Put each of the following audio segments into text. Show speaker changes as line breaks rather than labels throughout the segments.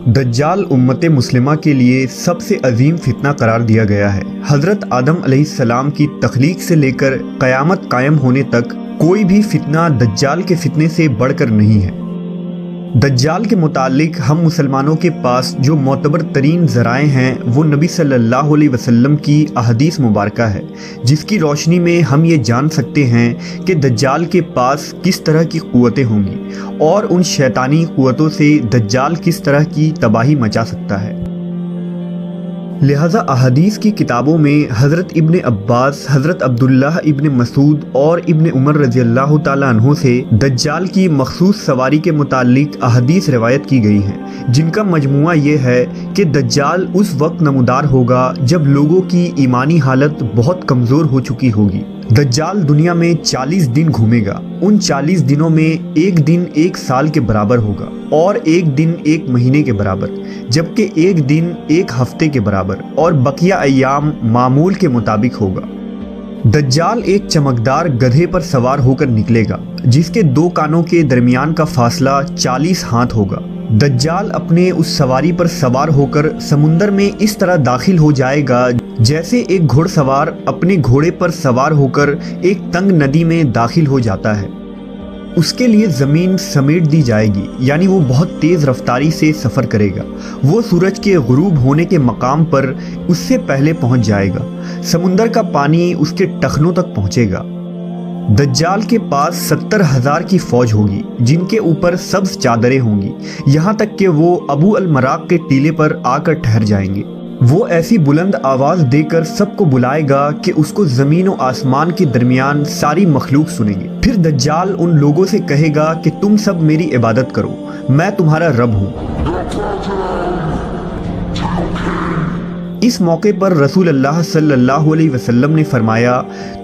दज्जाल उम्मत मुस्लिमा के लिए सबसे अजीम फितना करार दिया गया है। हज़रत आदम अलैहिस्सलाम की तख्लीक से लेकर क़यामत कायम होने तक कोई भी फितना दज्जाल के फितने से बढ़कर नहीं है। दज्जाल के मुतालिक हम मुसलमानों के पास जो मोतबर तरीन ज़राए हैं वो नबी सल्लल्लाहु अलैहि वसल्लम की अहदीस मुबारका है, जिसकी रोशनी में हम ये जान सकते हैं कि दज्जाल के पास किस तरह की क़ुव्वतें होंगी और उन शैतानी क़ुव्वतों से दज्जाल किस तरह की तबाही मचा सकता है। लिहाजा अहदीस की किताबों में हज़रत इब्न अब्बास, हज़रत अब्दुल्लाह इब्न मसूद और इब्न उमर रज़ियल्लाहु ताला अन्हु से दज्जाल की मखसूस सवारी के मुतालिक अहदीस रिवायत की गई हैं, जिनका मजमुआ ये है कि दज्जाल उस वक्त नमूदार होगा जब लोगों की ईमानी हालत बहुत कमज़ोर हो चुकी होगी। दज्जाल दुनिया में 40 दिन घूमेगा। उन 40 दिनों में एक दिन एक साल के बराबर होगा और एक दिन एक महीने के बराबर, जबकि एक दिन एक हफ्ते के बराबर और बकिया अय्याम मामूल के मुताबिक होगा। दज्जाल एक चमकदार गधे पर सवार होकर निकलेगा, जिसके दो कानों के दरमियान का फासला 40 हाथ होगा। दज्जाल अपने उस सवारी पर सवार होकर समुंदर में इस तरह दाखिल हो जाएगा जैसे एक घुड़सवार अपने घोड़े पर सवार होकर एक तंग नदी में दाखिल हो जाता है। उसके लिए ज़मीन समेट दी जाएगी, यानी वो बहुत तेज़ रफ्तारी से सफ़र करेगा। वो सूरज के गुरूब होने के मकाम पर उससे पहले पहुंच जाएगा। समुंदर का पानी उसके टखनों तक पहुंचेगा। दज्जाल के पास 70,000 की फ़ौज होगी, जिनके ऊपर सब्ज़ चादरें होंगी, यहाँ तक कि वो अबू अल मराक के टीले पर आकर ठहर जाएंगे। वो ऐसी बुलंद आवाज़ देकर सबको बुलाएगा कि उसको ज़मीन और आसमान के दरमियान सारी मखलूक सुनेंगे। फिर दज्जाल उन लोगों से कहेगा कि तुम सब मेरी इबादत करो, मैं तुम्हारा रब हूँ। इस मौके पर रसूल अल्लाह सल्लल्लाहु अलैहि वसल्लम ने फरमाया,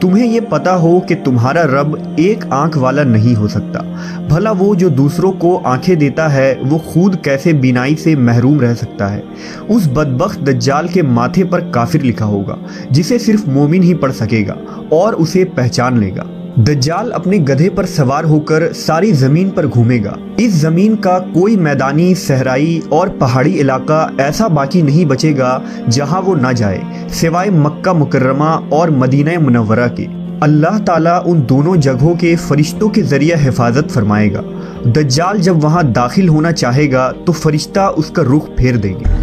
तुम्हें ये पता हो कि तुम्हारा रब एक आंख वाला नहीं हो सकता। भला वो जो दूसरों को आंखें देता है वो खुद कैसे बीनाई से महरूम रह सकता है। उस बदबख्त दज्जाल के माथे पर काफिर लिखा होगा, जिसे सिर्फ मोमिन ही पढ़ सकेगा और उसे पहचान लेगा। दज्जाल अपने गधे पर सवार होकर सारी ज़मीन पर घूमेगा। इस ज़मीन का कोई मैदानी, सहराई और पहाड़ी इलाका ऐसा बाकी नहीं बचेगा जहां वो ना जाए, सिवाय मक्का मुकर्रमा और मदीना मुनव्वरा के। अल्लाह ताला उन दोनों जगहों के फरिश्तों के ज़रिए हिफाजत फरमाएगा। दज्जाल जब वहां दाखिल होना चाहेगा तो फरिश्ता उसका रुख फेर देंगे।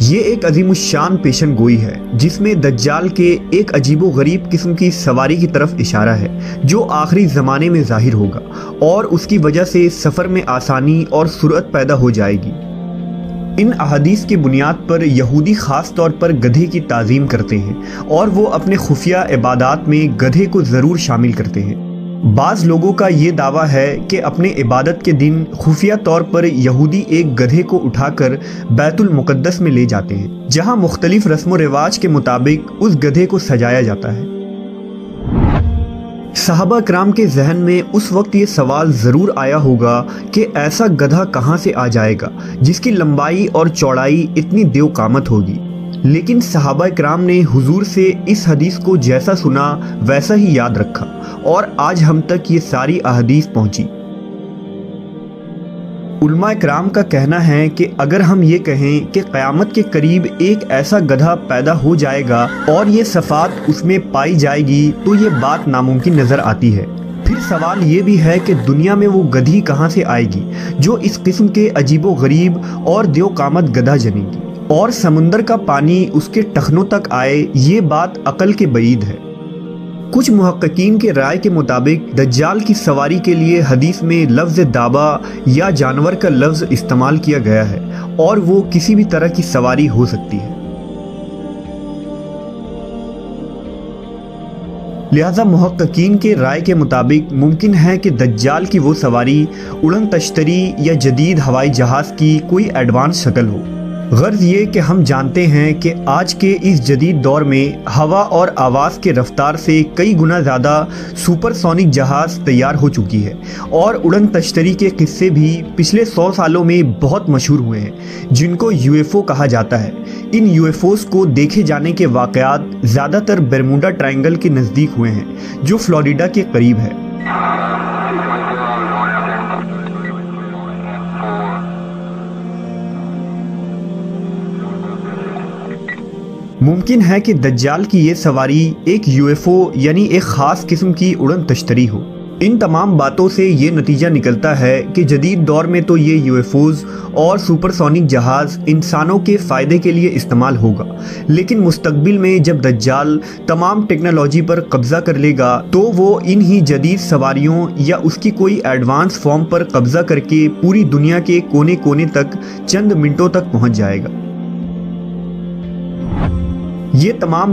ये एक अजीमुश्शान पेशन गोई है, जिसमें दज्जाल के एक अजीबो गरीब किस्म की सवारी की तरफ इशारा है, जो आखिरी ज़माने में ज़ाहिर होगा और उसकी वजह से सफ़र में आसानी और सुरअत पैदा हो जाएगी। इन अहादीस की बुनियाद पर यहूदी ख़ास तौर पर गधे की ताज़ीम करते हैं और वो अपने खुफिया इबादात में गधे को ज़रूर शामिल करते हैं। बाज़ लोगों का ये दावा है कि अपने इबादत के दिन खुफिया तौर पर यहूदी एक गधे को उठाकर बैतुल मुक़द्दस में ले जाते हैं, जहां मुख्तलिफ रस्म व रिवाज के मुताबिक उस गधे को सजाया जाता है। सहाबा कराम के जहन में उस वक्त ये सवाल ज़रूर आया होगा कि ऐसा गधा कहाँ से आ जाएगा जिसकी लंबाई और चौड़ाई इतनी देवकामत होगी। लेकिन सहाबा कराम ने हुजूर से इस हदीस को जैसा सुना वैसा ही याद रखा और आज हम तक ये सारी अहदीस पहुंची। उलमा कराम का कहना है कि अगर हम ये कहें कि क़यामत के करीब एक ऐसा गधा पैदा हो जाएगा और ये सफ़ात उसमें पाई जाएगी तो ये बात नामुमकिन नज़र आती है। फिर सवाल ये भी है कि दुनिया में वो गधी कहाँ से आएगी जो इस किस्म के अजीबो गरीब और देवकामत गधा जनेगी और समुंदर का पानी उसके टखनों तक आए, ये बात अकल के बईद है। कुछ मुहक्किकीन के राय के मुताबिक दज्जाल की सवारी के लिए हदीस में लफ्ज़ दाबा या जानवर का लफ्ज़ इस्तेमाल किया गया है और वो किसी भी तरह की सवारी हो सकती है। लिहाजा मुहक्किकीन के राय के मुताबिक मुमकिन है कि दज्जाल की वो सवारी उड़न तश्तरी या जदीद हवाई जहाज़ की कोई एडवांस शक्ल हो। गर्ज ये कि हम जानते हैं कि आज के इस जदीद दौर में हवा और आवाज़ के रफ्तार से कई गुना ज़्यादा सुपरसोनिक जहाज़ तैयार हो चुकी है और उड़न तश्तरी के किस्से भी पिछले 100 सालों में बहुत मशहूर हुए हैं, जिनको यूएफओ कहा जाता है। इन यूएफओस को देखे जाने के वाक़यात ज़्यादातर बरमूडा ट्रायंगल के नज़दीक हुए हैं, जो फ्लोरिडा के करीब है। ممکن ہے کہ دجال کی یہ سواری ایک UFO یعنی ایک خاص قسم کی اڑن تشتری ہو۔ ان تمام باتوں سے یہ نتیجہ نکلتا ہے کہ جدید دور میں تو یہ UFOز اور سپرسونک جہاز انسانوں کے فائدے کے لیے استعمال ہوگا، لیکن مستقبل میں جب دجال تمام ٹیکنالوجی پر قبضہ کر لے گا تو وہ انہی جدید سواریوں یا اس کی کوئی ایڈوانس فارم پر قبضہ کر کے پوری دنیا کے کونے کونے تک چند منٹوں تک پہنچ جائے گا۔ یہ تمام